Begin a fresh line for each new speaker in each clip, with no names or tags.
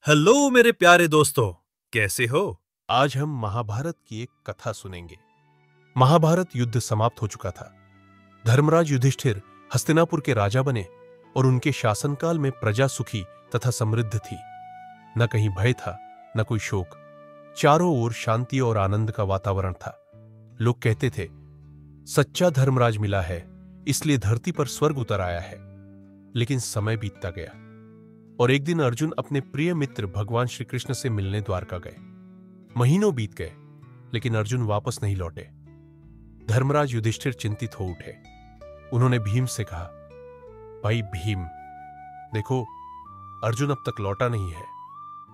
Hello मेरे प्यारे दोस्तों, कैसे हो?
आज हम महाभारत की एक कथा सुनेंगे। महाभारत युद्ध समाप्त हो चुका था। धर्मराज युधिष्ठिर हस्तिनापुर के राजा बने और उनके शासनकाल में प्रजा सुखी तथा समृद्ध थी। न कहीं भय था, न कोई शोक। चारों ओर शांति और आनंद का वातावरण था। लोग कहते थे, सच्चा धर्मराज मिला है, इसलिए धरती पर स्वर्ग उतर आया है। लेकिन समय बीतता गया और एक दिन अर्जुन अपने प्रिय मित्र भगवान श्री कृष्ण से मिलने द्वारका गए। महीनों बीत गए, लेकिन अर्जुन वापस नहीं लौटे। धर्मराज युधिष्ठिर चिंतित हो उठे। उन्होंने भीम से कहा, भाई भीम, देखो, अर्जुन अब तक लौटा नहीं है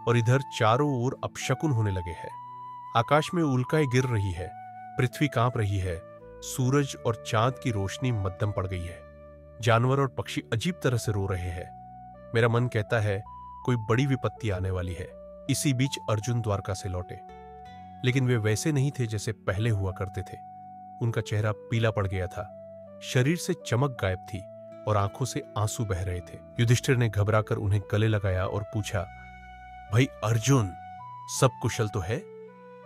और इधर चारों ओर अपशकुन होने लगे हैं। आकाश में उल्काएं गिर रही है, पृथ्वी कांप रही है, सूरज और चांद की रोशनी मध्यम पड़ गई है। जानवर और पक्षी अजीब तरह से रो रहे हैं। मेरा मन कहता है कोई बड़ी विपत्ति आने वाली है। इसी बीच अर्जुन द्वारका से लौटे, लेकिन वे वैसे नहीं थे जैसे पहले हुआ करते थे। उनका चेहरा पीला पड़ गया था, शरीर से चमक गायब थी और आंखों से आंसू बह रहे थे। युधिष्ठिर ने घबराकर उन्हें गले लगाया और पूछा, भाई अर्जुन, सब कुशल तो है?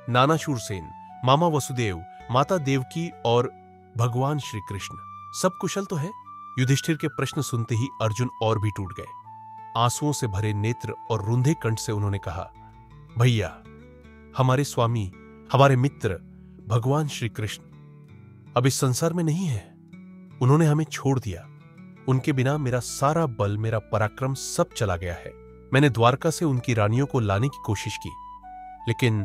नाना शूरसेन, मामा वसुदेव, माता देवकी और भगवान श्री कृष्ण सब कुशल तो है? युधिष्ठिर के प्रश्न सुनते ही अर्जुन और भी टूट गए। आंसुओं से भरे नेत्र और रुंधे कंठ से उन्होंने कहा, भैया, हमारे स्वामी, हमारे मित्र भगवान श्री कृष्ण अब इस संसार में नहीं है। उन्होंने हमें छोड़ दिया। उनके बिना मेरा सारा बल, मेरा पराक्रम सब चला गया है। मैंने द्वारका से उनकी रानियों को लाने की कोशिश की, लेकिन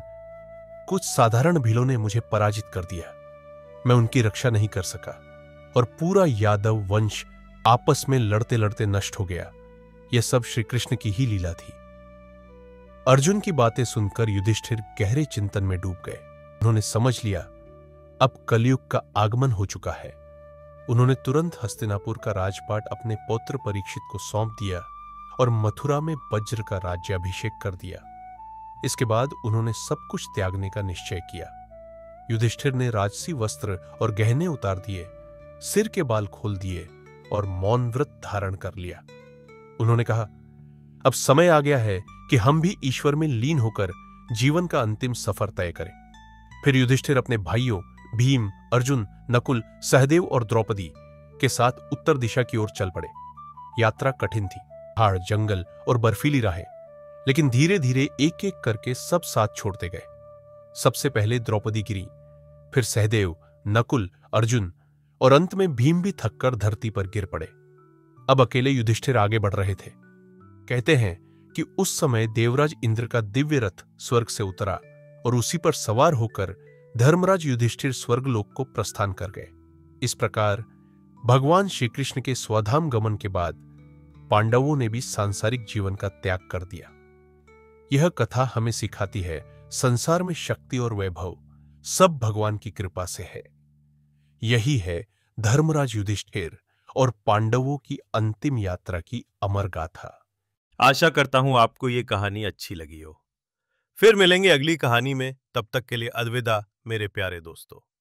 कुछ साधारण भीलों ने मुझे पराजित कर दिया। मैं उनकी रक्षा नहीं कर सका और पूरा यादव वंश आपस में लड़ते लड़ते नष्ट हो गया। यह सब श्री कृष्ण की ही लीला थी। अर्जुन की बातें सुनकर युधिष्ठिर गहरे चिंतन में डूब गए। उन्होंने समझ लिया, अब कलयुग का आगमन हो चुका है। उन्होंने तुरंत हस्तिनापुर का राजपाट अपने पौत्र परीक्षित को सौंप दिया और मथुरा में वज्र का राज्याभिषेक कर दिया। इसके बाद उन्होंने सब कुछ त्यागने का निश्चय किया। युधिष्ठिर ने राजसी वस्त्र और गहने उतार दिए, सिर के बाल खोल दिए और मौन व्रत धारण कर लिया। उन्होंने कहा, अब समय आ गया है कि हम भी ईश्वर में लीन होकर जीवन का अंतिम सफर तय करें। फिर युधिष्ठिर अपने भाइयों भीम, अर्जुन, नकुल, सहदेव और द्रौपदी के साथ उत्तर दिशा की ओर चल पड़े। यात्रा कठिन थी, पहाड़, जंगल और बर्फीली राहें, लेकिन धीरे धीरे एक एक करके सब साथ छोड़ते गए। सबसे पहले द्रौपदी गिरी, फिर सहदेव, नकुल, अर्जुन और अंत में भीम भी थककर धरती पर गिर पड़े। अब अकेले युधिष्ठिर आगे बढ़ रहे थे। कहते हैं कि उस समय देवराज इंद्र का दिव्य रथ स्वर्ग से उतरा और उसी पर सवार होकर धर्मराज युधिष्ठिर स्वर्गलोक को प्रस्थान कर गए। इस प्रकार भगवान श्री कृष्ण के स्वधाम गमन के बाद पांडवों ने भी सांसारिक जीवन का त्याग कर दिया। यह कथा हमें सिखाती है, संसार में शक्ति और वैभव सब भगवान की कृपा से है। यही है धर्मराज युधिष्ठिर और पांडवों की अंतिम यात्रा की अमर गाथा।
आशा करता हूं आपको ये कहानी अच्छी लगी हो। फिर मिलेंगे अगली कहानी में। तब तक के लिए अलविदा मेरे प्यारे दोस्तों।